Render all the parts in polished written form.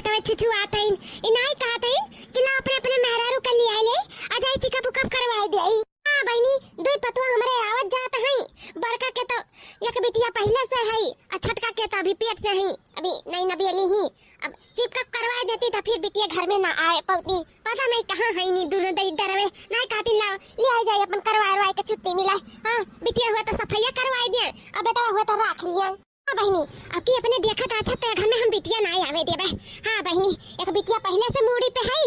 बेटा छुछु आते हैं इनाई कहते हैं कि ला अपने अपने मेहरारू कर लिया ले आ जाए चिकअप उकअप करवाई दे। हां बहनी दुई पतवा हमरे आवत जात हैं। बड़का के तो एक बिटिया पहले से है और छटका के तो अभी पेट से है, अभी नहीं नबेली ही। अब चिकअप करवा देती तो फिर बिटिया घर में ना आए पौती, पता नहीं कहां है नी दोनों दई डरवे नहीं कहती ला ले आ जाए अपन करवा के छुट्टी मिला। हां बिटिया हुआ तो सफाई करवाई दे और बेटा हुआ तो रख लिया। हां बहनी अब की अपने देखा था अच्छा तो घर में हम बिटिया ना आवे देबे। हां बहनी एक बिटिया पहले से मूड़ी पे है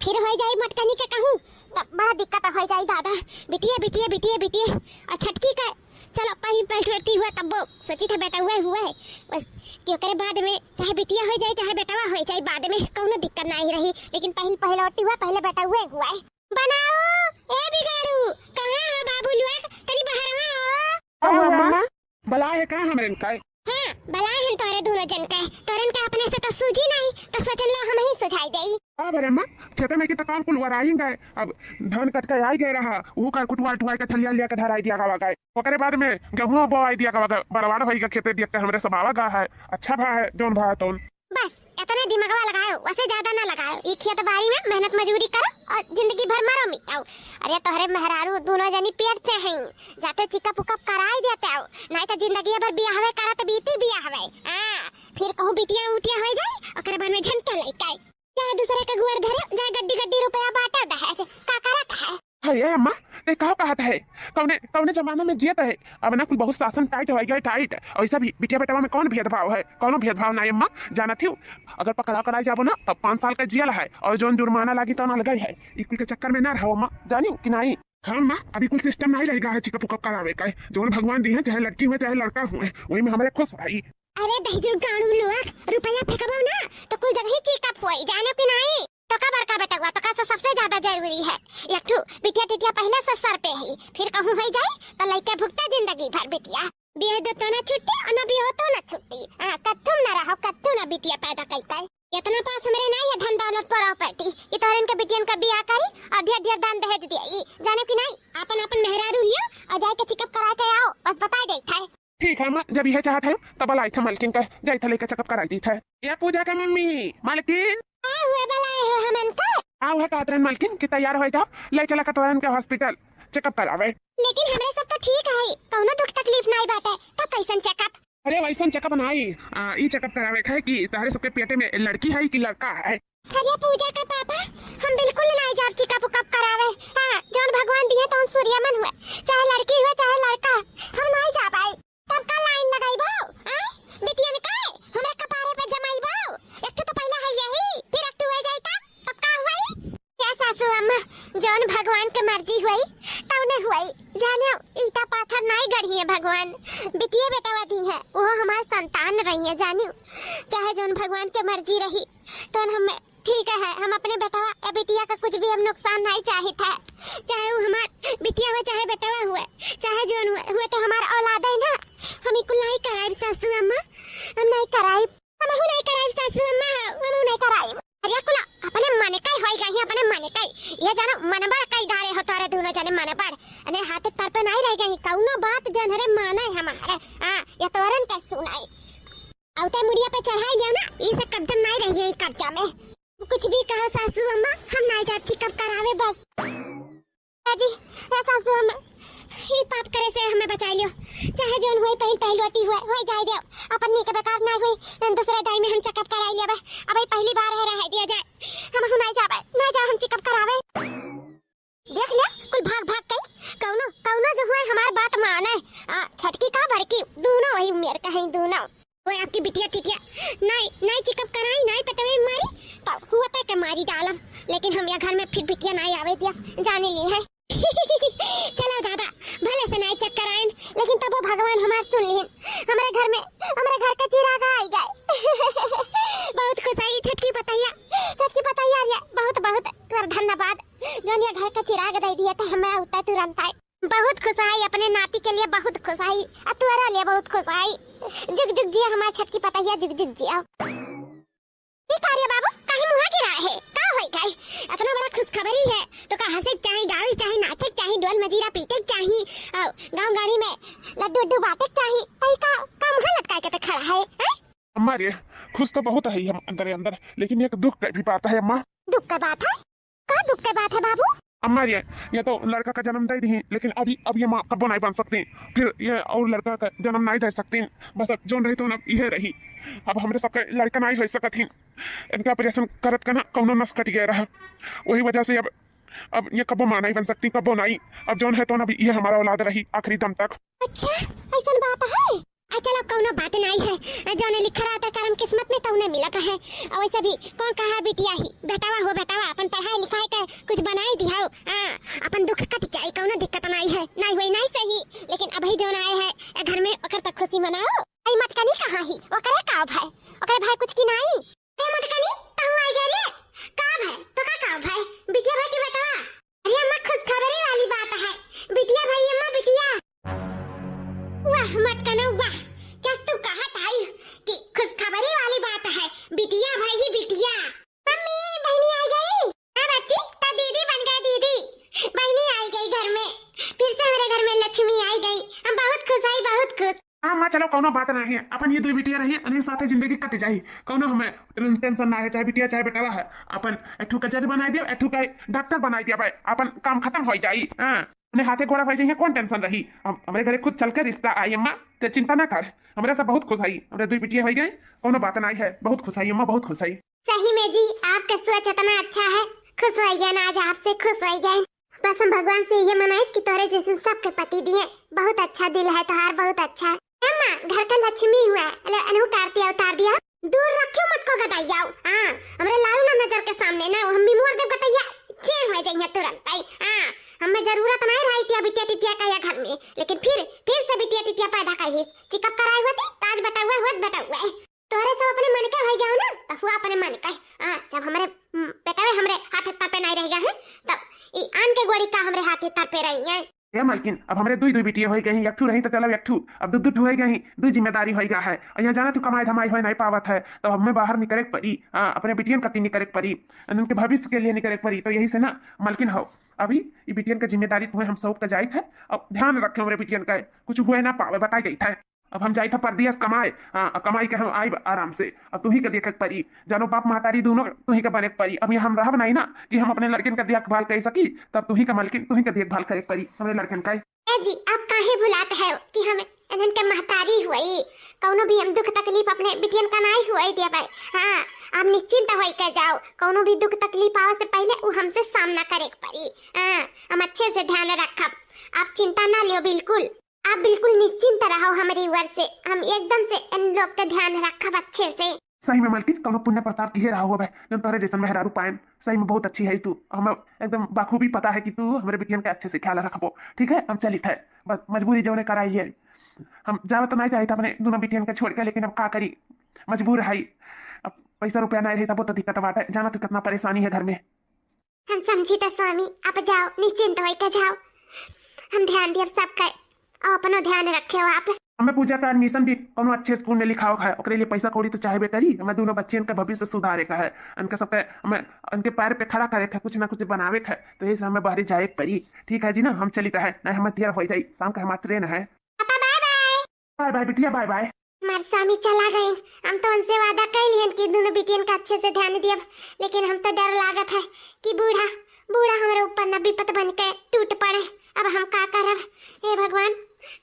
फिर हो जाए मटकनी के कहूं तो बड़ा दिक्कत हो जाए दादा। बिटिया बिटिया बिटिया बिटिया और छटकी का चलो पहली पलटी हुआ तब वो सोची था बेटा हुआ है बस क्यों करे बाद में चाहे बिटिया हो जाए चाहे बेटा हो जाए बाद में कोनो दिक्कत नहीं रही, लेकिन पहले हुआ पहले बेटा हुआ है। बनाओ ए बिगाड़ू कहां है बाबू लोग तनी बाहर आओ। अम्मा बला है का हमरे का? हां बला है तोरे दोनों जन का तोरन का अपने से तो सूझी नहीं तो सोचन लो हम ही सुझाई देई। अरे अम्मा खेत में की तो काम कुल वराई गए, अब धान कट के आई गए रहा वो का कुटवा टुवा के थलिया लिया के धराई दिया गवा गए ओकरे बाद में गेहूं बोआई दिया गवा बड़वाड़ भई का खेते देख के हमरे सबावा गा है अच्छा भा है जोन भा तोन। बस इतना दिमागवा लगाओ वैसे ज्यादा ना लगाओ। एक खेत बाड़ी में मेहनत मजदूरी करो और जिंदगी भर मरो मिटाओ। अरे तोहरे मेहरारू दोनों जनी पेट से हैं जाते चिकअप उकअप कराई देते हो नहीं तो जिंदगी भर बियाहवे करत बीती बियाहवे। हां फिर कहूं बिटिया उटिया हो जाए ओकरे बाद में झंटे लइकाई चाहे दूसरे के गुड़ धरे जाए गड्डी गड्डी रुपया बांटा दहेज का करत है। अरे अम्मा ये कहा कहत है कौने जमाना में जियत है अब ना कुल बहुत शासन टाइट हो गया टाइट ऐसा भी बिटिया बेटवा में कौन भेदभाव है? कोनो भेदभाव नहीं अम्मा जाना थी अगर पकड़ा कराई जाबो ना तब 5 साल का जेल है और जोन जुर्माना लागी तो ना लगा है इकुल के चक्कर में ना रहो अम्मा जानियो कि नहीं। हाँ माँ अभी कुल सिस्टम नहीं रहेगा है चिकअप उकअप करावे का जोन भगवान दी है चाहे लड़की हुए चाहे लड़का हुए वही में हमारे खुश भाई। अरे दहजू गाड़ू लोग रुपया फेंकबो ना तो कुल जगह चिकअप होई जानो कि नहीं तो का बड़का बेटा हुआ तो का तो सबसे ज्यादा जरूरी है। एक ठू बिटिया टिटिया पहले से सर पे ही फिर कहूं हो जाए तो लइका भुगता जिंदगी भर बिटिया बियाह दो तो ना छुट्टी और ना बियाह तो ना छुट्टी। हां कत्तुम ना रहो कत्तु ना बिटिया पैदा कई इतना पास हमरे नहीं है धन दौलत प्रॉपर्टी कि तोरन के बिटियन का बियाह करी और ढेर दान दहेज दिया जाने कि नहीं अपन अपन मेहरारू लियो और जाए के चेकअप करा के आओ बस बता गई था। ठीक है माँ जब यह चाहत है तब लाई था मालकिन का जाई था लेकर चेकअप कराई दी था। ये पूजा का मम्मी मालकिन हुए बलाए हो हमन का आओ है कातरन मालकिन की तैयार हो जाओ ले चला कतरन के हॉस्पिटल चेकअप करावे। लेकिन हमरे सब तो ठीक है कोनो दुख तकलीफ नहीं बाटे तो कैसन चेकअप? अरे वैसन चेकअप नहीं ई चेकअप करावे है कि तारे सबके पेटे में लड़की है कि लड़का है। अरे पूजा का पापा हम बिल्कुल नहीं जाब चिकअप उकअप करावे। हां जोन भगवान दिए तो सूर्यमन हुए चाहे लड़की हुए चाहे लड़का हम नहीं जा पाए तब का लाइन लगाइबो हां बिटिया में काय हमरे कपारे पे जमाइबो एक तो पहला है यही फिर एक हो जाए तब का हुई क्या सासू अम्मा जोन भगवान के मर्जी हुई तौने हुई जानियो ईटा पाथर नहीं गढ़ी है भगवान बिटिया बेटा दी है वो हमार संतान रही है जानियो चाहे जोन भगवान के मर्जी रही तो हम ठीक है हम अपने बेटवा या बिटिया का कुछ भी हम नुकसान नहीं चाहे था चाहे वो हमार बिटिया हुआ चाहे बेटवा हुआ चाहे जोन हुआ तो हमारा औलाद है ना हम इकुल नहीं कराई सासू अम्मा हम नहीं कराई हम नहीं कराई सासू अम्मा हम नहीं कराई। अरे कुला अपने मन का होई गई अपने मन का ये जानो मनबड़ कई डारे हो तारे दोनों जने मनबड़ अने हाथ तर पे नहीं रह गई कौनो बात जन हरे माने हमारे। हां या तोरन का सुनाई औते मुड़िया पे चढ़ाई जाओ ना इसे कब्जा नहीं रही है कब्जा में कुछ भी कहो सासू अम्मा हम नहीं जा चिकअप करावे बस जी सासू अम्मा ही पाप करे से हमें बचा लियो चाहे जोन हुई पहली रोटी हुए हो जाए दे अपन नी के बेकार ना हुई दूसरे दाई में हम चेकअप कराई लेबे अब पहली बार है रह दिया जाए हम नहीं जाबे ना जा हम चेकअप करावे देख ले कुल भाग भाग कई कौनो कौनो जो हुए हमार बात माने छटकी का बड़की दोनों वही मेरे का है दोनों वो आपकी बिटिया टिटिया नहीं चेकअप कराई नहीं पटवे मारी तो हुआ तक के मारी डालम लेकिन हम यहाँ घर में फिर बिटिया नहीं आवे दिया जाने ली है चलो दादा भले से नहीं चेक कराएं लेकिन तब वो भगवान हमार सुन लीन हमारे घर का चिराग आई गए बहुत खुश आई छटकी पतैया ये बहुत बहुत कर धन्यवाद जोन ये घर का चिराग दे दिया था हमें उतना तुरंत आई बहुत खुश आई अपने नाती के लिए बहुत खुश आई अतुरा लिए बहुत खुश आई जुग जुग जिया हमार छटकी पतैया जुग जुग जिया। ये कार्य बाबू काहे मुहा गिरा है का होई गई इतना बड़ा खुशखबरी है तो का हंसे चाहे गावे चाहे नाचे चाहे ढोल मजीरा पीटे चाहे गांव गाड़ी में लड्डू बाते चाहे कई का मुहा लटका के खड़ा है। अम्मा रे खुश तो बहुत है हम अंदर ही अंदर, लेकिन एक दुख की भी बात है अम्मा। दुख की बात है? का दुख की बात है बाबू? अम्मा ये तो लड़का का जन्म दे दी, लेकिन अभी अब ये माँ कब्बो नहीं बन सकती, फिर ये और लड़का का जन्म नहीं दे सकती। बस अब जोन रही तो अब ये रही, अब हमरे सबके लड़का नहीं हो सकत ही। इनका ऑपरेशन करत का ना कौनो नस कट गया रहा, वही वजह से अब ये कब्बो माँ नहीं बन सकती, कब्बो नहीं। अब जोन है तो अब ये हमारा औलाद रही आखिरी दम तक। अच्छा ऐसा बात है? चलो कौनो बात नहीं है, जो ने लिखा रहा था कर्म किस्मत में तो उन्हें मिला का है। और वैसे भी कौन कहा बिटिया ही बेटावा हो, बेटावा अपन पढ़ाई लिखाई के कुछ बनाई दिया अपन दुख कट जाए, कौनो दिक्कत नहीं है। नहीं हुई नहीं सही, लेकिन अभी जो आए है घर में ओकर तक खुशी मनाओ। आई मटकनी कहां ही ओकरे का भाई, ओकरे भाई कुछ की नहीं। ए मटकनी तू आई गेले का भाई तो का भाई बिटिया भाई के बेटावा। अरे अम्मा खुश खबरी वाली बात है, बिटिया भाई अम्मा बिटिया। वाह मटकना वाह, क्या तू कहा था कि खुशखबरी वाली बात है, बिटिया भाई ही बिटिया। मम्मी बहनी आ गई। हाँ बच्ची तो दीदी बन गई, दीदी बहनी आई गई घर में, फिर से मेरे घर में लक्ष्मी आई गई। हम बहुत खुश आई, बहुत खुश। हाँ माँ चलो कौनो बात नहीं है, अपन ये दो बिटिया रही अने साथे जिंदगी कट जाई, कौनो हमें टेंशन ना है, चाहे बिटिया चाहे बेटावा है। अपन एठू का जज बनाई दियो, एठू का डॉक्टर बनाई दिया भाई, अपन काम खत्म हो जाई। हां अपने हाथे घोड़ा भाई जाइए, कौन टेंशन रही। हमारे घरे खुद चलकर रिश्ता आई अम्मा, तो चिंता ना कर, हमारे सब बहुत खुश आई, हमारे दो बिटिया हो गए, कौनो बात नहीं है, बहुत खुश आई अम्मा, बहुत खुश आई। सही में जी आपका सोच इतना अच्छा है, खुश हो गए ना आज आपसे, खुश हो गए। बस हम भगवान से ये मनाए कि तोरे जैसे सबके पति दिए, बहुत अच्छा दिल है तोहार, बहुत अच्छा है। अम्मा घर का लक्ष्मी हुआ अनु कार्तिया उतार दिया, दूर रखियो मत को गटाइयाओ। हां हमरे लालू ना नजर के सामने ना हम भी मोर देव गटाइया चेन हो जाइए तुरंत आई। हां हमें जरूरत नहीं रही थी बिटिया टिटिया का या घर में, लेकिन फिर से बिटिया टिटिया पैदा करी, चिकअप कराई हुआ थी, ताज बटा हुआ है। तोरे सब अपने मन का हो गया ना, तो हुआ अपने मन का। जब हमारे बेटा में हमरे हाथ तर पे नहीं रह गया है, तब ई आन के गोड़ी का हमरे हाथ तर पे रही है। ए मालकिन अब हमारे दो बिटिया हो गई, एक ठू रही तो चलो एक ठू, अब दो हो गई, दो जिम्मेदारी हो गया है। और यहाँ जाना तू कमाई धमाई हो नहीं पावत है, तो हमें बाहर निकले पड़ी, अपने बिटियन कती निकले पड़ी, उनके भविष्य के लिए निकले पड़ी। तो यही से ना मालकिन हो, अभी ये बिटियन का जिम्मेदारी तुम्हें हम सब का जाई है। अब ध्यान रखे हमारे बिटियन का कुछ हुए ना पावे, बताई गई था। अब हम जाई था परदेश कमाए, कमाई के हम आई आराम से, अब तू ही का देख पड़ी, जानो बाप महतारी दोनों तू ही का बने पड़ी। अब हम रहब नहीं ना कि हम अपने लड़कन का देखभाल कर सकी, तब तू ही का मालकिन तू ही का देखभाल करे पड़ी हमारे लड़कन का। जी आप काहे भुलाते हैं कि हमें इनन के महतारी हुई, कौनो भी हम दुख तकलीफ अपने बिटियन का नहीं हुई दिया भाई। हाँ आप निश्चिंत होई के जाओ, कौनो भी दुख तकलीफ आवे से पहले वो हमसे सामना करे पड़ी। हम अच्छे से ध्यान रखब, आप चिंता ना लियो, बिल्कुल आप बिल्कुल निश्चिंत रहो हमारी ओर से, हम एकदम से इन लोग का ध्यान रखब अच्छे से। सही में मालकिन कौनो पुण्य प्रताप किए रहा हुआ है, जब तोरे जैसन मेहरारू पाएन, सही में बहुत अच्छी है तू, हमें एकदम बाखूबी पता है कि तू हमारे बिटियन का अच्छे से ख्याल रखबो। ठीक है हम चलित है, बस मजबूरी जो ने कराई है, हम जावे तो नहीं चाहे था अपने दोनों बिटियन का छोड़ के, लेकिन अब का करी, मजबूर है। अब पैसा रुपया नहीं रही बहुत दिक्कत बात है, जाना तो कितना परेशानी है घर में। हम समझी तो स्वामी, आप जाओ निश्चिंत होई के जाओ, हम ध्यान दिए सबका, और अपनो ध्यान रखे हो आप। हमें पूजा का एडमिशन भी कोनो अच्छे स्कूल में लिखाओ है, ओकरे लिए पैसा कौड़ी तो चाहे करी, हमें दोनों बच्चे का भविष्य सुधारे का है, उनके सबके हमें उनके पैर पे खड़ा करे है, कुछ ना कुछ बनावे है, तो यही से हमें बाहरी जाए पड़ी। ठीक है जी ना, हम चलित है, नहीं हमें देर हो जाए, शाम का हमारा ट्रेन है। पापा बाय बाय। बाय बाय बिटिया, बाय बाय। हमारे स्वामी चला गए, हम तो उनसे वादा कर लिए कि दोनों बिटियन का अच्छे से ध्यान दिया, लेकिन हम तो डर लागत है कि बूढ़ा हमारे ऊपर न विपत बन के टूट पड़े। अब हम का करब, हे भगवान,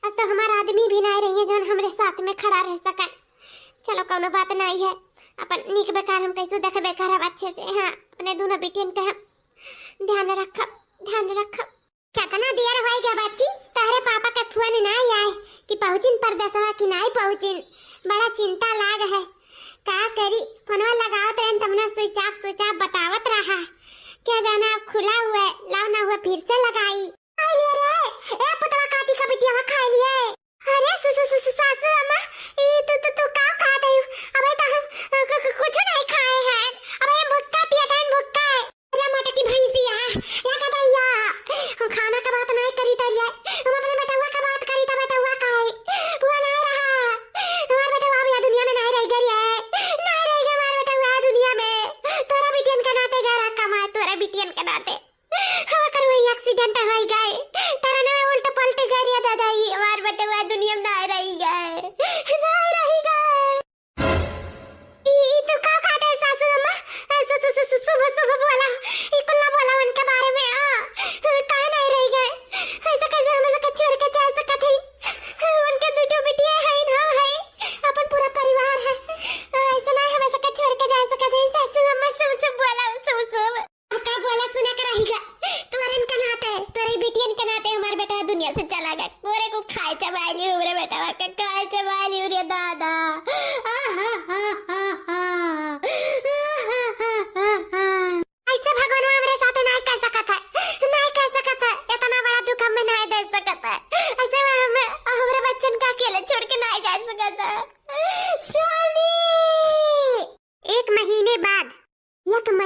अब तो हमारा आदमी भी नहीं रही है जो हमारे साथ में खड़ा रह सके। चलो कोनो बात नहीं है, अपन नीक बेकार हम कैसे देखे बेकार अब अच्छे से। हाँ अपने दोनों बिटियन का ध्यान रखब। कितना देर हो गया बच्ची, तारे पापा का फोन नहीं आए कि पहुंचिन परदेसवा कि नहीं पहुंचिन, बड़ा चिंता लाग है। का करी, फोनवा लगावत रहन तमना स्विच ऑफ बतावत रहा, क्या जाना अब खुला हुआ है, लाव ना हुआ फिर से लगाई। अरे रे ए पुतवा काटी का बिटिया खा लिए। अरे सासू अम्मा ये तो का खा दे, अबे तो हम कुछ नहीं खाए हैं, अबे भुक्का पिया था, भुक्का अरे मटर की भैंसिया या का दैया, हम खाना का बात नहीं करी तरिया, हम अपने बेटवा का बात करी था, बेटवा का है बुआ नहीं रहा, हमारा बेटवा भी दुनिया में नहीं रह गया है, नहीं रह गया हमारा बेटवा दुनिया में, तोरा बिटियन का नाते गारा कमा, तोरा बिटियन का नाते हवा कर वही एक्सीडेंट हो गए, तेरा ना उल्ट पलट गया दादा, ही हमार बेटवा दुनिया में नहीं रही गए।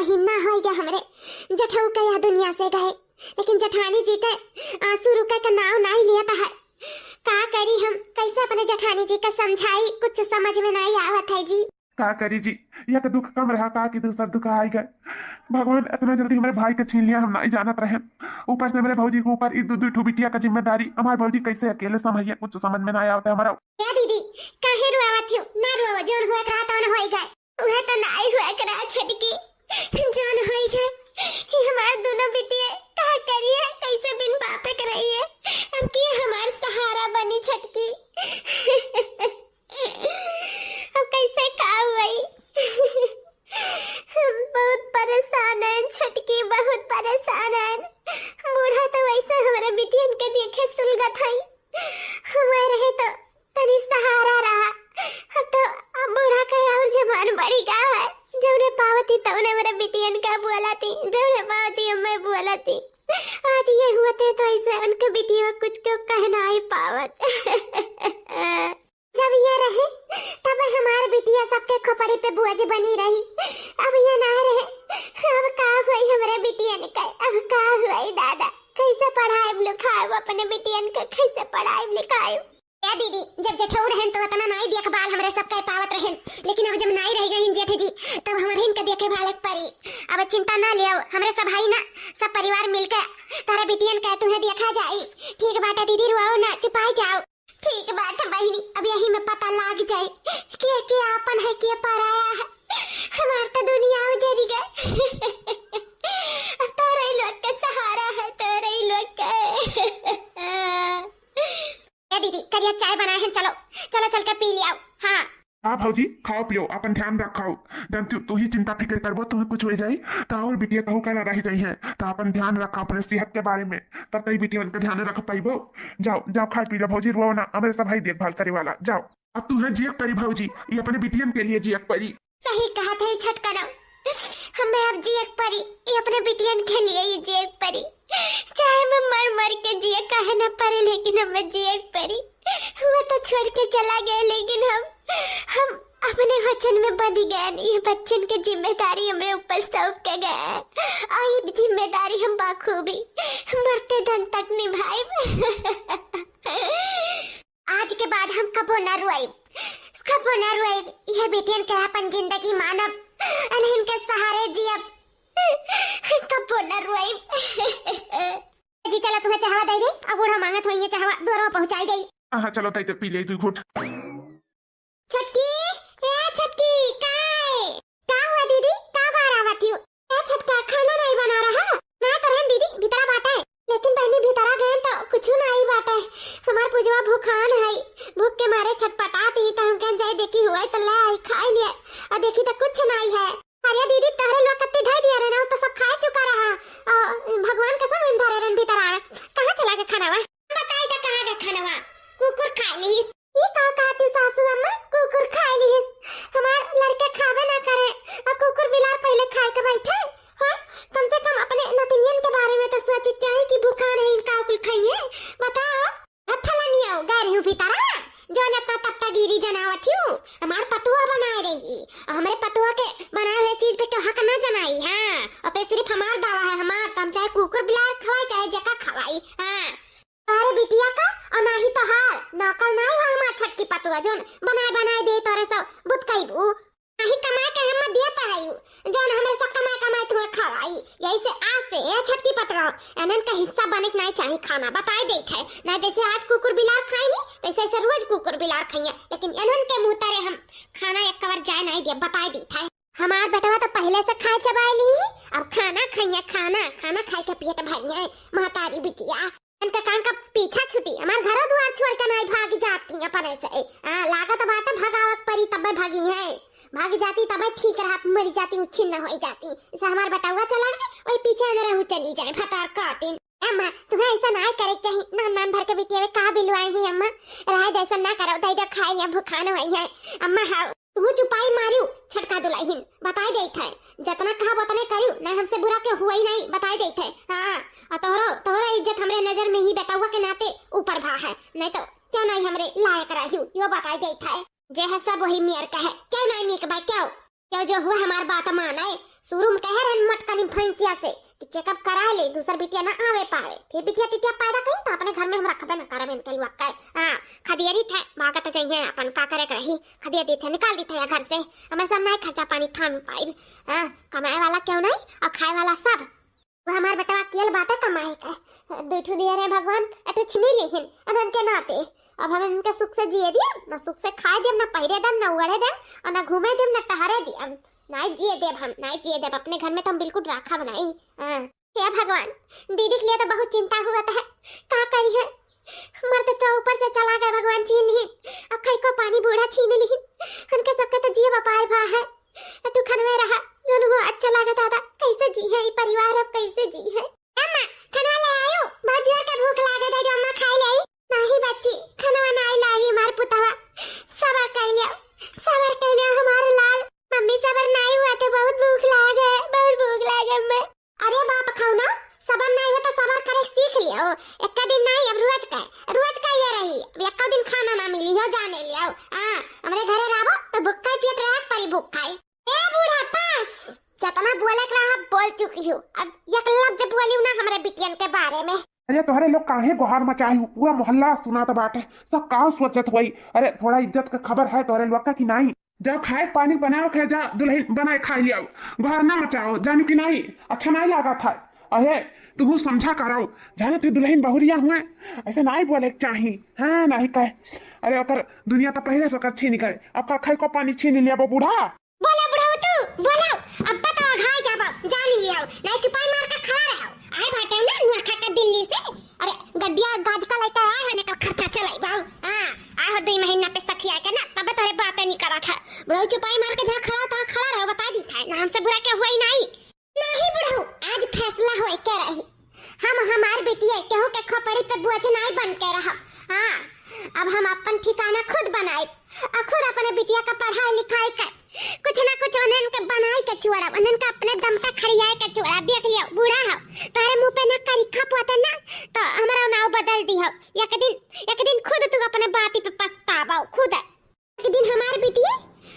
महीना हो गया हमरे जठऊ के यह दुनिया से गए, लेकिन जठानी जी के आंसू रुके का नाव नहीं लिया था। का करी हम, कैसे अपने जठानी जी का समझाई, कुछ समझ में नहीं आवत है जी। का करी जी, यह का दुख कम रहा का कि दूसरा दुख आई गए। भगवान इतना जल्दी हमारे भाई के छीन लिया, हम नहीं जानत रहे। ऊपर से मेरे भौजी के ऊपर दो दो बिटिया का जिम्मेदारी। हमारे भौजी कैसे अकेले संभालिए, कुछ समझ में नहीं आवता हमारा। क्या दीदी काहे रुआवत हो, ना रुआव, जोन हुआ करा तो न होई गए, उहे तो नहीं हुआ करा छटकी, जोन होई गए। ये हमार दोनों बिटिया का करिए, कैसे बिन बापे कराइए, अब की हमार सहारा बनी छटकी। अब कैसे का हुई, हम बहुत परेशान हैं छटकी, बहुत परेशान हैं। बूढ़ा तो वैसे हमारे बिटियन के देखे सुलगत है, हमारे रहे तो तनी सहारा रहा। अब तो अब बूढ़ा का और जवान बड़ी का है, जौने पावती तौने मेरे बिटियन का बोलाती, जौने पावती मैं बोलाती। आज ये हुआ थे तो ऐसे उनके बिटिया कुछ क्यों कहना ही पावत। जब ये रहे तब हमारे बिटिया सबके खोपड़ी पे बोझ बनी रही, अब ये ना रहे, अब का हुई हमारे बिटियन का, अब का हुई दादा, कैसे पढ़ाए लिखाए अपने बिटियन के, कैसे पढ़ाए लिखाए। या दीदी जब जेठऊ रहन तो इतना नहीं देखभाल हमरे सबके पावत रहन, लेकिन अब जब नहीं रह गई जेठ जी तब हमारे इनके देखभाल पड़ी। अब चिंता ना लियो, हमरे सब भाई ना सब परिवार मिलकर तारा बिटियन का तुम्हें देखा जाई। ठीक बात है दीदी, रुआओ ना, चुपाई जाओ। ठीक बात है बहनी, अब यही में पता लग जाए कि आपन है कि पराया है। हमार तो दुनिया उजड़ी गई, तारे लोग का सहारा है, तारे लोग का। दीदी करिया चाय बनाए हैं, चलो चलो चल के पी लियाओ। हाँ हाँ भौजी, खाओ पियो, अपन ध्यान रखाओ। जब तू ही चिंता फिक्र करबो, तुम्हें कुछ हो जाए तो और बिटिया कहू करा रह जाई है, तो अपन ध्यान रखा अपने सेहत के बारे में, तब तई बिटिया का ध्यान रख पाइबो। जाओ जाओ खा पी लो भौजी, रुओ ना, हमारे सब भाई देखभाल करे वाला। जाओ अब तू है जियक परी भौजी, ये अपने बिटियन के लिए जियक परी। सही कहा था छटकना, हमें अब जियक परी, ये अपने बिटियन के लिए ही जियक परी, चाहे मैं मर मर के जिए कहे न परे, लेकिन हमें जियक परी। वो तो छोड़ के चला गया, लेकिन हम अपने वचन में बंध गए। ये बच्चन की जिम्मेदारी हमारे ऊपर सौंप के गए, और ये जिम्मेदारी हम बाखूबी मरते दम तक निभाए। आज के बाद हम कबो न रुआई, कबो न रुआई। यह बेटियन के अपन जिंदगी मानब, अनहिन के सहारे जियब, कबो न रुआई। जी चला तुम्हें चाहवा दे दे, अब बूढ़ा मांगत होइए चाहवा दोरो पहुंचाई दे। हाँ चलो तई तो पी ले तू घुट। छटकी ए छटकी, का हुआ दीदी, का करावत हो? ए छटका खाना नहीं बना रहा ना तरहन दीदी, भीतरा बाटा है, लेकिन बहनी भीतरा गए तो कुछ नहीं बाटा है। हमार पूजवा भूखान है, भूख के मारे छटपटाती, तो हम कह जाए देखी हुआ तो ला आई खा लिया, और देखी तो कुछ नहीं है। अरे दीदी तहरे लोग कत्ते धै दिया रे ना, तो सब खा चुका रहा, भगवान कसम इन धरे रन भीतर आ कहां चला के खानावा, बताई तो कहां के खानावा, कुकुर खा लीस। ये का कहती सासू अम्मा, कुकुर खा लीस, हमार लड़के खावे ना करे, और कुकुर बिलार पहले खाए के बैठे। हां कम से कम अपने नतिनियन के बारे में तो सोचित चाहिए कि भूखा नहीं इनका कुल खाइए। बताओ हथला नहीं आओ गारी भीतरा, जो न तत्ता गिरी जनावत हूँ, हमार पतुआ बनाए रही, हमारे पतुआ के बनाए हुए चीज पे तो हक ना जनाई। हाँ और पे सिर्फ हमार दावा है, हमार तम चाहे कुकुर बिलार खवाई चाहे जका खवाई। हाँ अरे बिटिया का और ना ही तो हाल नकल नहीं हुआ, हमार छटकी पतुआ जोन बनाए बनाए दे तोरे सब बुत कईबू, नहीं कमाए के हम देता है जोन हमें सब कमाए कमाए तुम्हें खवाई। यही से आज से ये छटकी पतुआ एनन का हिस्सा बने के नहीं चाहिए खाना, बताए देत है ना, जैसे आज कुकुर बिलार खाएंगे वैसे ऐसे रोज कुकुर बिलार खाइए, लेकिन एनन के मुंह तारे हम खाना एक कवर जाए नहीं दिया, बताए देत है। हमार बेटवा तो पहले से खाए चबाई ली, अब खाना खाइए, खाना खाना खाए के पेट भरिए। महतारी बिटिया इनका काम का पीछा छुटी, हमार घरों द्वार छोड़ कर नहीं भाग जाती है परे से। लागत बात भगावत परी तब भागी है, भाग जाती तब ठीक रहत, मरी जाती उछिन्न हो जाती। इसे हमार बेटवा चला गए और पीछे न रहू चली जाए फटार काटिन। अम्मा तुम्हें ऐसा ना करे चाहिए, नान भर के बिटिया में का बिलवाई है अम्मा, राय ऐसा ना करो, दई दे खाए या भूखान होई है। अम्मा हाँ तू चुपाई मारियो छटका दुलाहिन, बताए देत है, जितना कहा उतने करियो, नहीं हमसे बुरा के हुआ ही नहीं, बताए देत है। हाँ और तोहरा इज्जत हमरे नजर में ही बेटवा के नाते ऊपर भा है, नहीं तो क्यों नहीं हमरे लायक रहियो, यो बताए देत है। जे है सब वही मेयर का है, क्यों नहीं नीक भाई, क्यों क्यों जो हुआ हमार बात माने, शुरू में कह रहे मटकनी भैंसिया से कि चेकअप करा ले, दूसर बिटिया ना आवे पावे, फिर बिटिया टिटिया पैदा कहीं तो अपने घर में हम रखबे ना करबे इनके लुआ कर। हां खदियरी थे भागत चाहिए अपन का करे के रही, खदिया दी थे निकाल दी थे या घर से, हमें सब नहीं खर्चा पानी थान पाई। हां कमाए वाला क्यों नहीं और खाए वाला सब, वो हमार बेटा केल बातें कमाए का दूठू दिए रे भगवान एटे छिनी लेहिन अब इनके नाते, अब हम इनके सुख से जिए दिए ना, सुख से खाए देम ना, पहिरे देम ना, उड़े देम और ना घूमे देम ना, टहरे दिए नहीं जिए देव, हम नहीं जिए देव अपने घर में तो हम बिल्कुल राखा बनाई। हे भगवान दीदी के लिए तो बहुत चिंता हुआ था, क्या करी है मर्द तो ऊपर से चला गया भगवान छीन ली, अब कहीं को पानी बूढ़ा छीन ली, उनके सबके तो जिए व्यापार भा है, तू खन में रहा जो वो अच्छा लगा था कैसे जी है ये परिवार, अब कैसे जी है। अम्मा खाना ले आयो, बहुत जोर के भूख लागे था जो अम्मा खाई ले। नहीं बच्ची खाना नहीं लाई, मार पुतवा सबर कर लिया, सबर कर लिया हमारे लाल, मम्मी सबर नहीं हुआ तो बहुत भूख लागे, बहुत भूख लागे मैं। अरे बाप खाओ ना, सबर नहीं हुआ तो सबर करे सीख लियो, एक दिन नहीं अब रोज का ये रही, अब एक दिन खाना ना मिली हो जाने लियो। हां हमरे घरे रावो तो भूखा पेट रहा परी भूखा है। ए बूढ़ा पास जितना बोले के रहा बोल चुकी हूँ, अब एक लफ्ज बोलियो ना हमारे बिटियन के बारे में। अरे तोहरे लोग काहे गुहार मचाई हूँ, पूरा मोहल्ला सुना तो बाटे, सब का सोचत हुई। अरे थोड़ा इज्जत का खबर है तोहरे लोग का कि नहीं, जब खाए पानी बनाओ खे जा दुल्हन बनाए खा लिया, गुहार ना मचाओ जानू कि नहीं, अच्छा नहीं लगा था। अरे तू समझा कराओ, जाने तू दुल्हन बहुरिया हुए ऐसे नहीं बोले चाहिए। हाँ नहीं कहे, अरे अगर दुनिया तो पहले से छीन गए, अब का खाई को पानी छीन लिया वो बूढ़ा। बोला बुढ़ाऊ तू बोला, अब बताओ घाय जाबो जान लियो नहीं चुपाई मार के खड़ा रहो, आए बाटे ना नखा के दिल्ली से, अरे गड्डिया गाज का लेके आए है ना खर्चा चलाई बाऊ। हां आ हो 2 महीना पे सखिया के ना तब तोरे बात नहीं करा था, बुढ़ाऊ चुपाई मार के जहां खड़ा था खड़ा रहो बता दी था ना, हमसे बुरा क्या हुआ ही नहीं। नहीं बुढ़ाऊ आज फैसला होए के रही, हम हमार बेटिया केहू के खोपड़ी पे बोझ नहीं बन के रहा। हां अब हम अपन ठिकाना खुद बनाए और खुद अपने बिटिया का पढ़ाई लिखाई कर कुछ ना कुछ उन्हें के बनाई के चुड़ा, उन्हें का अपने दम का खड़ियाए के चुड़ा। देख लियो बूढ़ा हो तारे मुंह पे ना करिखा पोते ना तो हमारा नाव बदल दी हो, एक दिन खुद तू अपने बाती पे पछतावा खुद, एक दिन हमारे बिटिया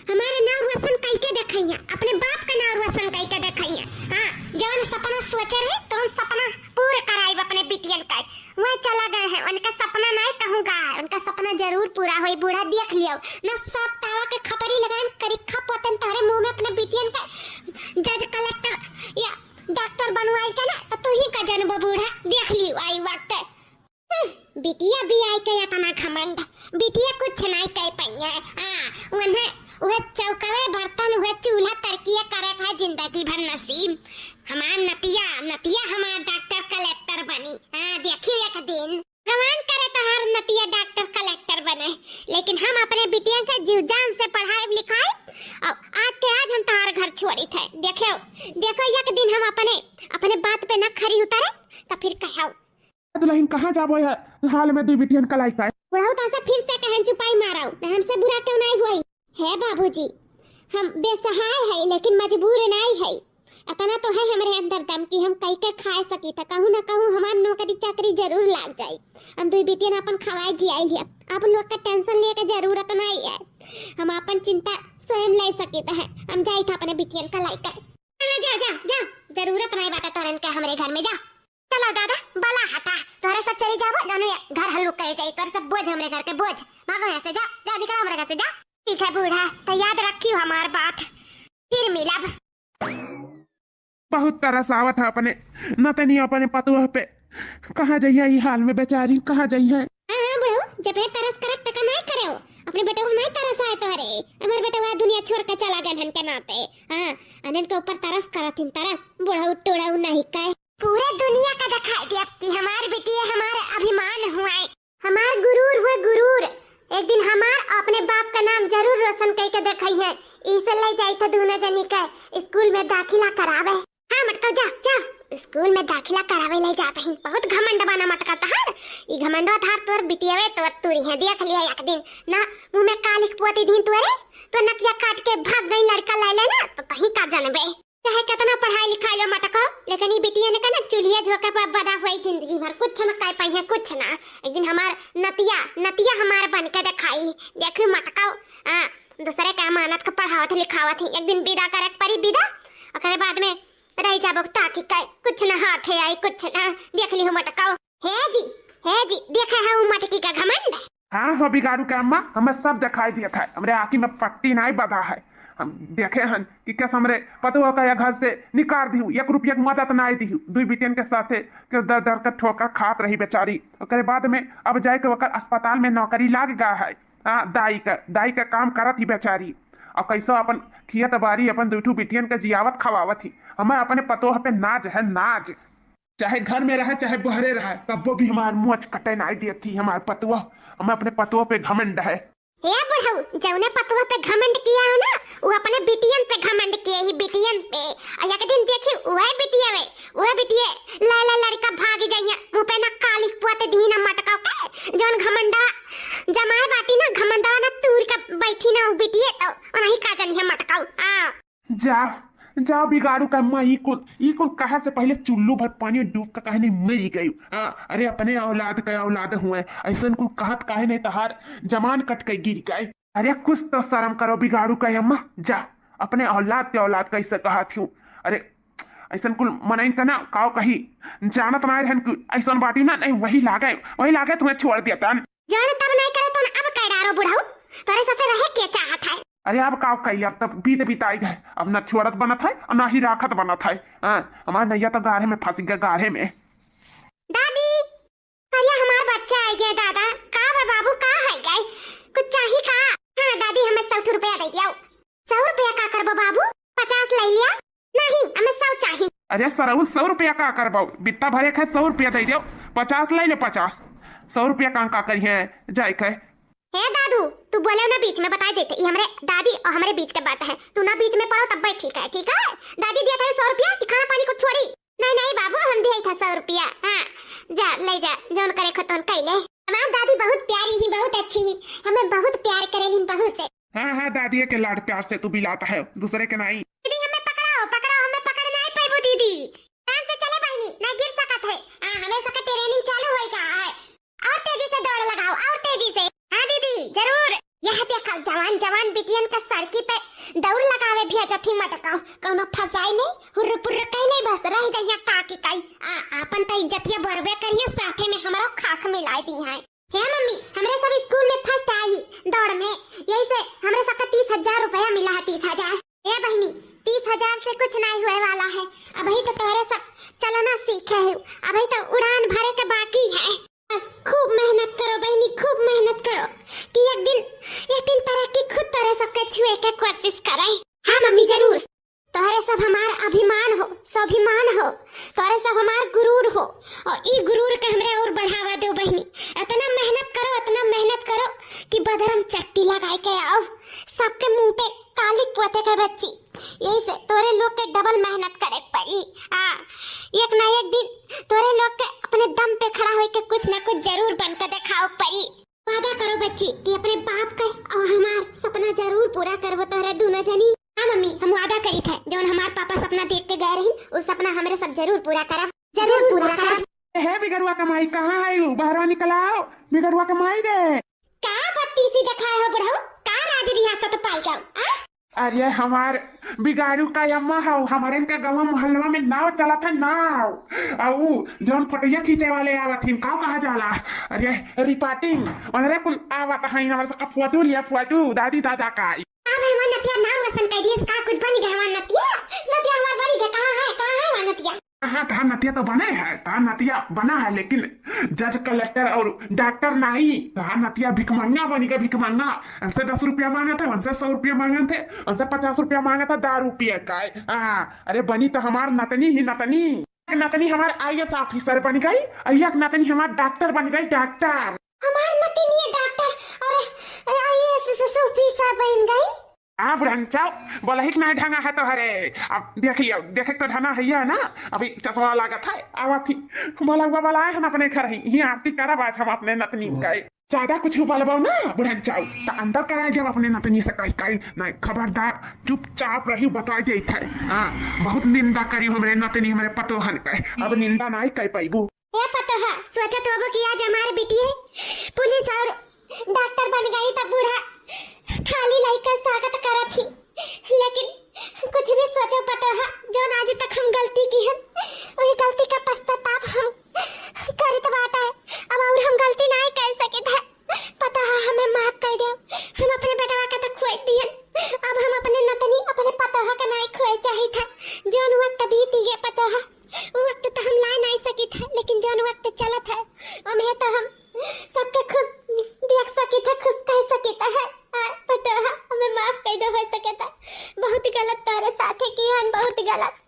हमारे नाम रोशन करके दिखाइए, अपने बाप का नाम रोशन करके दिखाइए। हां जवन सपना सोचे रहे तो उन सपना पूरा कराइब अपने बिटियन का, वह चला गए हैं उनका सपना नहीं कहूंगा, उनका सपना जरूर पूरा होई। बूढ़ा देख लियो ना सब तावा के खपरी लगान करिखा पोतन तारे मुंह में अपने बिटियन का जज कलेक्टर या डॉक्टर बनवाई के ना तो तू ही का जन्म बूढ़ा देख लियो आई वक्त। बिटिया भी आई के इतना घमंड, बिटिया कुछ नहीं कह पाई है। हां उन्हें वह चौकवे बर्तन वह चूल्हा तरकिया करे का जिंदगी भर नसीब, हमार नतिया हमार डॉक्टर कलेक्टर बनी। हां देखिए एक दिन भगवान करे तो हर नतिया डॉक्टर कलेक्टर बने, लेकिन हम अपने बिटिया के जीव जान से पढ़ाई लिखाई और आज के आज हम तार घर छोड़ी थे। देखो एक दिन हम अपने बात पे न खरी उतरे तो फिर कहो दुल्हन कहाँ जाबो है हाल में 2 बिटियन कलाई का बुढ़ाऊ तो से फिर से कहन चुपाई माराऊ, हमसे बुरा क्यों नहीं हुई है बाबूजी, हम बेसहाय है लेकिन मजबूर नहीं है, इतना तो है हमारे अंदर दम की हम कई के खा सकी था, कहूँ ना कहूँ हमारी नौकरी चाकरी जरूर लग जाए, हम 2 बिटियन अपन खवाई जियाई है, आप लोग का टेंशन लेके जरूरत नहीं है, हम अपन चिंता स्वयं ले सकी है, हम जाई था अपने बिटियन का लाई कर। जा जरूरत नहीं बात तोरन के हमारे घर में जा, चलो दादा बला हटा तोरे सब चली जाओ जानो घर हल्लू करे जाई, तोरे सब बोझ हमरे घर के बोझ भागो यहाँ से, जा निकल हमारे घर से जा। ठीक है बूढ़ा तो याद रखियो हमार बात, फिर मिलब। बहुत तरस आवत है अपने नतनी अपने पतुह पे, कहाँ जाइए ये हाल में बेचारी कहाँ जाइए। हां बुढ़ऊ जब है तरस करत तक नहीं करे हो, अपने बेटे को नहीं तरस आए तो अरे हमारे बेटा वह दुनिया छोड़ के चला गया धन के नाते। हां अनन के ऊपर तरस करत हिन तरस बुढ़ऊ टोड़ऊ नहीं कहे, पूरे दुनिया का दिखाई दे अब की हमारी बेटी हमारे अभिमान हुआ, हमार गुरूर हुए गुरूर, एक दिन हमार अपने बाप का नाम जरूर रोशन करके दिखाई है, इसे ले जाई था दोनों जनी के स्कूल में दाखिला करावे। हां मटका जा स्कूल में दाखिला करावे ले जाते हैं, बहुत घमंड बना मटका तहार, ई घमंडवा थार तोर बिटियावे तोर तुरी है, देख लिया एक दिन ना मुंह में कालिक पोती दिन तोरे तो नकिया काट के भाग गई लड़का ले लेना तो कहीं का जानबे चाहे कितना पढ़ाई लिखाई लो मटका, लेकिन ये बिटिया ने कहना चुलिया झोंका पर बड़ा हुई जिंदगी भर कुछ न कर पाई है कुछ ना, एक दिन हमार नतिया हमार बन के दिखाई, देखो मटका दूसरे का अमानत का पढ़ावत लिखावत है, एक दिन विदा करक परी विदा ओकरे बाद में रह जाबो ताकि काय कुछ न हाथे आई कुछ न देख ली हम मटकाओ। हे जी देखा है वो मटकी का घमंड। हाँ हो बिगाड़ू के अम्मा, हमें सब दिखाई दिया है। हमरे आँखी में पट्टी नहीं बधा है। हम देखे हन कि कैसे हमरे पतुआ का या घर से निकाल दी 1 रुपया की मदद नहीं दी। 2 बिटियन के साथे के दर दर कर ठोकर खात रही बेचारी। ओकरे बाद में अब जाए के वकर अस्पताल में नौकरी लाग गया है। हाँ दाई का काम करत ही बेचारी। और कैसो अपन खियत बारी अपन 2 बिटियन के जियावत खवावत ही। हमें अपने पतोह पे नाज है नाज, चाहे घर में रहे चाहे बहरे रहे, तब वो भी हमारे मुँह कटे नहीं दी थी हमारे पतुआ। हमें अपने पतुआ पे घमंड है। हे बुढ़ऊ जौने पतुआ पे घमंड किया हो ना वो अपने बिटियन पे घमंड किए ही बिटियन पे। और एक दिन देखी वह बिटिया लाला लड़का भाग जाइया मुंह पे ना काली पुआते दी ना मटका के जौन घमंडा जमाए बाटी ना घमंडा ना तूर का बैठी ना बिटिए तो नहीं का जानी है मटकाऊ। आ जाओ बिगाड़ू का अम्मा, ई कुल कहा से पहले चुल्लू भर पानी डूब का कहे नहीं मरी गई। अरे अपने औलाद का औलाद हुए ऐसा कुल कहत काहे नहीं तहार जमान कट के गिर गए। अरे कुछ तो शर्म करो बिगाड़ू का अम्मा, जा अपने औलाद के औलाद कैसे कहा थी। अरे ऐसा कुल मनाइन का ना काओ कही जानत ना रहन ऐसा बाटी ना नहीं वही लागे तुम्हें छोड़ दिया था। जान तब नहीं करे तो अब कह डारो बुढ़ऊ तोरे साथे रहे के चाहत है। अरे अब काव कही अब तब बीताई गए। अब न छोड़त बनत है और न ही राखत बनत है। हमारा नैया तो गाढ़े में फंस गया गाढ़े में। दादी अरे हमारा बच्चा आ गया दादा का बाबू का है गए कुछ चाहिए का। हाँ दादी हमें 100 रुपया दे दिया। 100 रुपया का करबो बाबू 50 ले लिया नहीं हमें 100 चाहिए। अरे सरऊ 100 रुपया का करबो बित्ता भरे है 100 रुपया दे दियो 50 ले ले 50 100 रुपया का करी है जाए के। हे दादू तू बोले ना बीच में बता देते ये हमारे दादी और हमारे बीच का बात है। तू ना बीच में पढ़ो तब भाई ठीक है दादी दिया था 100 रुपया खाना पानी को छोड़ी नहीं बाबू हम दिया था 100 रुपया। हाँ जा ले जा जौन करे खतौन कैले। हमारी दादी बहुत प्यारी ही बहुत अच्छी ही हमें बहुत प्यार करेली बहुत। हाँ दादी के लाड प्यार से तू भी लाता है दूसरे के नहीं। दीदी हमें पकड़ो हमें पकड़ नहीं पाइबो दीदी टाइम से चले बहनी ना गिर सकत है। हमें सबका ट्रेनिंग चालू होई का है और तेजी से दौड़ लगाओ और तेजी से। हाँ दीदी जरूर यह देखा जवान बिटियन का सड़की पे दौड़ लगावे भी जथी मटकाओ कौनो फसाई ले हुर्र पुर्र कहले बस रह जाइया ताकि काई आपन त इज्जतिया बरबे करिए साथे में हमारो खाख मिलाई दी है। हे मम्मी हमरे सब स्कूल में फर्स्ट आई दौड़ में यही से हमरे सबका 30,000 रुपया मिला है 30,000। ए बहनी 30,000 से कुछ नहीं हुए वाला है अभी तो तोरे सब चलना सीखे है अभी तो उड़ान भरे के बाकी है। बस खूब मेहनत करो बहनी खूब मेहनत करो कि एक दिन तरक्की खुद तोरे सबके छुए के कोशिश करे। हाँ मम्मी जरूर तोरे सब हमार अभिमान हो स्वाभिमान हो तोरे सब हमार गुरूर हो और ई गुरूर के हमरे और बढ़ावा दो बहनी। इतना मेहनत करो कि बदरम चट्टी लगाए के आओ सबके मुंह पे काली पोते के बच्ची। यही से तोरे लोग के डबल मेहनत करे पड़ी। एक ना एक दिन तोरे लोग के अपने दम पे खड़ा होके कुछ ना कुछ जरूर बनकर दिखाओ पड़ी। वादा करो बच्ची कि अपने बाप का और हमार सपना जरूर पूरा करबो तोरा दोनों जनी। हाँ मम्मी हम वादा करी थे जौन हमार पापा सपना देख के गए रही वो सपना हमरे सब जरूर पूरा करब जरूर पूरा करब। है बिगड़ुआ कमाई कहाँ है यू बाहरवा निकलाओ बिगड़ुआ कमाई रे का बत्ती सी दिखाए हो बुढ़ऊ का राज रियासत पाई गऊ। अरे हमार बिगाड़ू का अम्मा हो हमारे इनका गाँव मोहल्ला में नाव चला था नाव और जौन फोटोया खींचे वाले आवत थी का कहा जाला। अरे रिपोर्टिंग अरे कुल आवत है हमारे सबका फोटो लिया फोटो दादी दादा का। अबे वो नतिया नाव रसन कह दिए का कुछ बन गया नतिया हमार बड़ी के कहां है वो नतिया। हाँ कहा नतिया तो बने है कहा नतिया बना है लेकिन जज कलेक्टर और डॉक्टर नहीं कहा नतिया भिकमंगा बनी का भिकमंगा। हमसे 10 रुपया मांगा था हमसे 100 रुपया मांगे थे हमसे 50 रुपया मांगा था दारू पिए का। अरे बनी तो हमार नतनी हमार IAS ऑफिसर बन गई एक नतनी हमार डॉक्टर बन गई डॉक्टर। हमार नतनी डॉक्टर और IAS ऑफिसर बन गई। बुढ़ाचाओ बोला ही नहीं ढंगा है तो हरे अब देखे तो ढंगा है ना अभी चश्मा लागत है आवा थी बोला है हम अपने घर ही आरती करब आज हम अपने नतनी का ज्यादा कुछ बोलबो ना बुढ़ाचाओ तो अंदर कराए जब अपने नतनी से कहीं नहीं खबरदार चुपचाप रही बता दे थे। बहुत निंदा करी हमरे नतनी हमरे पतोहन के अब निंदा नहीं कर पाइबू। ये पतोहा सोचत होबो कि आज हमारे बेटी पुलिस और डॉक्टर बन गई तब बूढ़ा थाली लाइकर स्वागत करा थी लेकिन कुछ भी सोचो पतोहा कही था जौन वक्त बीत गया पता है वो वक्त तो हम ला नहीं सकी था, लेकिन जौन वक्त चला था हमें तो हम सबके खुश देख सकी था, खुश कह सकी था है पता है हमें माफ कर दो हो सके था। बहुत गलत तारे साथे किया, बहुत गलत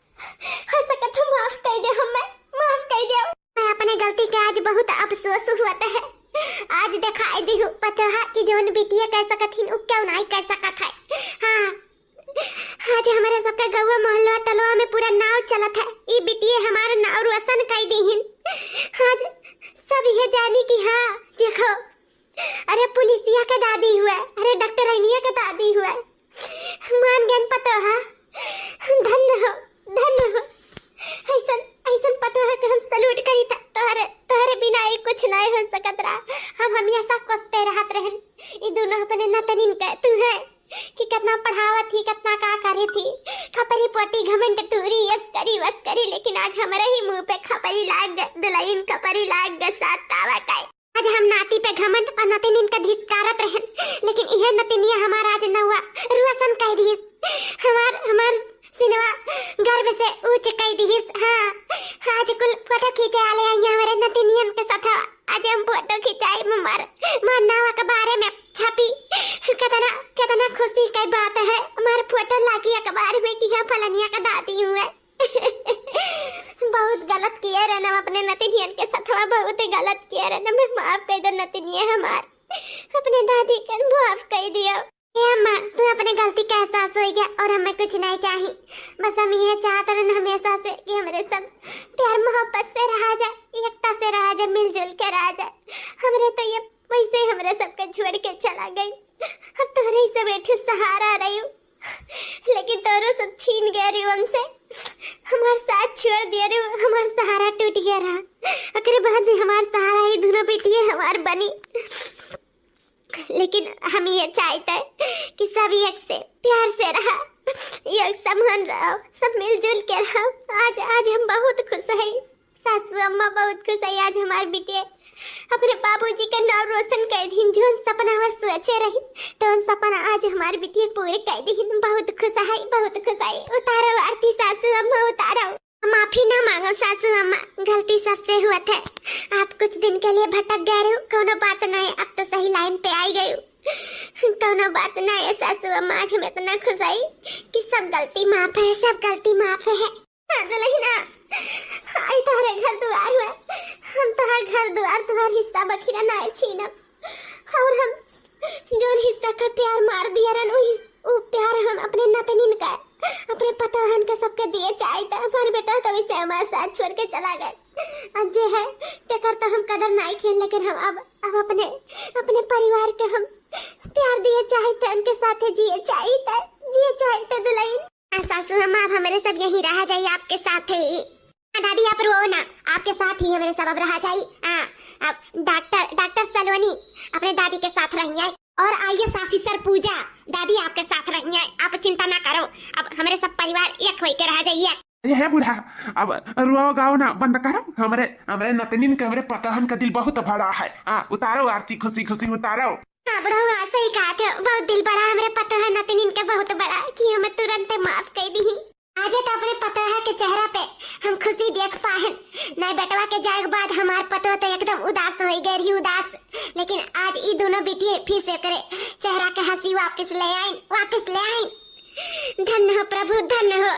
हो सके तो माफ कर दे, हमें माफ कर दो। मैं अपने गलती का आज बहुत अफसोस हुआ है। आज दिखाई दी पता है कि जौन बिटिया कर सकत हिन उ क्यों नहीं कर सकत है। हाँ आज हमारे सबका गौवा मोहल्ला तलवा में पूरा नाव चलत है, ई बिटिया हमारा नाव रोशन कर दी हिन। आज सब ये जानी कि हाँ देखो अरे पुलिसिया का दादी हुआ, अरे डॉक्टरनिया का दादी हुआ, मान गन पता है। धन्य हो ऐसन ऐसन पता है कि हम सलूट करी था, तोहरे बिना ही कुछ नहीं हो सकत रहा। हम हमेशा कोसते रहत रहन ई दोनों अपने नतनिन के तू है कि कितना पढ़ावत थी, कितना का करे थी, खपरी पोटी घमंड टूरी यस करी, लेकिन आज हमारे ही मुंह पे खपरी लाग गए, दुल्हन खपरी लाग गए साथ तावा का। आज हम नाती पे घमंड और नतिनिन का धिक्कारत रहन, लेकिन यह नतिनिया हमारा आज नौवा रोशन कह दी, हमार सिनवा गर्व से ऊंच कह दी। हाँ आज कुल फोटो खींचे आले आई हमारे नतिनियन के साथ। आज हम फोटो खिंचाई मार नावा के बारे में छपी, कितना खुशी की बात है। हमारे फोटो लागी अखबार में कि फलनिया का दादी हूँ। बहुत गलत किया रे ना अपने नतिनियन के साथ, बहुत गलत किया रे ना। मैं माफ कर दो नतिनिया हमार, अपने दादी का माफ कर दिया। अम्मा तू अपने गलती का एहसास हो गया और हमें कुछ नहीं चाहिए, बस हम ये चाहते हैं हमेशा से कि हमारे सब प्यार मोहब्बत से रहा जाए, एकता से रहा जाए, मिलजुल के रहा जाए। हमरे तो ये वैसे हमारे सबके छोड़ के चला गई, अब तोरे ही से बैठे सहारा रही हूँ, लेकिन तोरो सब छीन गया रही हमसे, हमारे साथ छोड़ दिया रे, हमारा सहारा टूट गया रहा। अकरे बाद भी हमारा सहारा ही दोनों बेटियां हमार बनी, लेकिन हम ये चाहते हैं कि सब एक से प्यार से रहा, एक समान रहो, सब मिलजुल के रहो। आज हम बहुत खुश हैं, सासू अम्मा बहुत खुश है। आज हमारे बेटे अपने बाबूजी का नाम रोशन कर दी, जो सपना वो सोचे रही तो उन सपना आज हमारी बेटी पूरे कर दी। बहुत खुश है, बहुत खुश है। उतारो आरती सासू अम्मा, उतारो। माफी ना मांगो सासू अम्मा, गलती सबसे हुआ था। आप कुछ दिन के लिए भटक गए हो, कोनो बात नहीं, अब तो सही लाइन पे आई गई हो, कोनो बात नहीं है सासू अम्मा। आज हम इतना खुश आई कि सब गलती माफ है, सब गलती माफ है। ना आई तुम्हारे घर द्वार हुआ, हम तुम्हारे घर द्वार तुम्हारा हिस्सा बखीरा ना छीनब, और हम जो हिस्सा का प्यार मार दिया रन वो प्यार हम अपने नतनिन का, अपने पतोहन के सबके दिए चाहते। हमारे बेटा तो वैसे हमारे साथ छोड़ के चला गया, अब जो है तेकर तो हम कदर नहीं खेल, लेकिन हम अब अपने परिवार के हम प्यार दिए चाहते, उनके साथ जिए चाहते दुल्हन। सासू अम्मा अब हमारे सब यही रहा जाइए आपके साथ ही। दादी आप रो ना, आपके साथ ही हमारे सब अब रहा जाइए। अब डॉक्टर सलोनी अपने दादी के साथ रहिए, और आईएएस ऑफिसर पूजा दादी आपके साथ रहिए। आप चिंता ना करो, अब हमारे सब परिवार एक होकर रह जाइए। ये है बुढ़ा, अब रुआ गाओ ना बंद करो। हमारे नतनिन के हमारे पतहन का दिल बहुत बड़ा है। उतारो आरती, खुशी खुशी उतारो। हाँ बुढ़ा सही कहा थे, बहुत दिल बड़ा हमारे पतोहन नतनिन के बहुत बड़ा कि हमें तुरंत माफ कर दी। आज तो अपने पतोहा के चेहरा पे हम खुशी देख पाए, नहीं बेटवा के जाए के बाद हमार पतोह तो एकदम उदास हो गए रही, उदास। लेकिन आज ये दोनों बेटियां फिर से करे चेहरा के हंसी वापस ले आई। धन्य हो प्रभु, धन्य हो।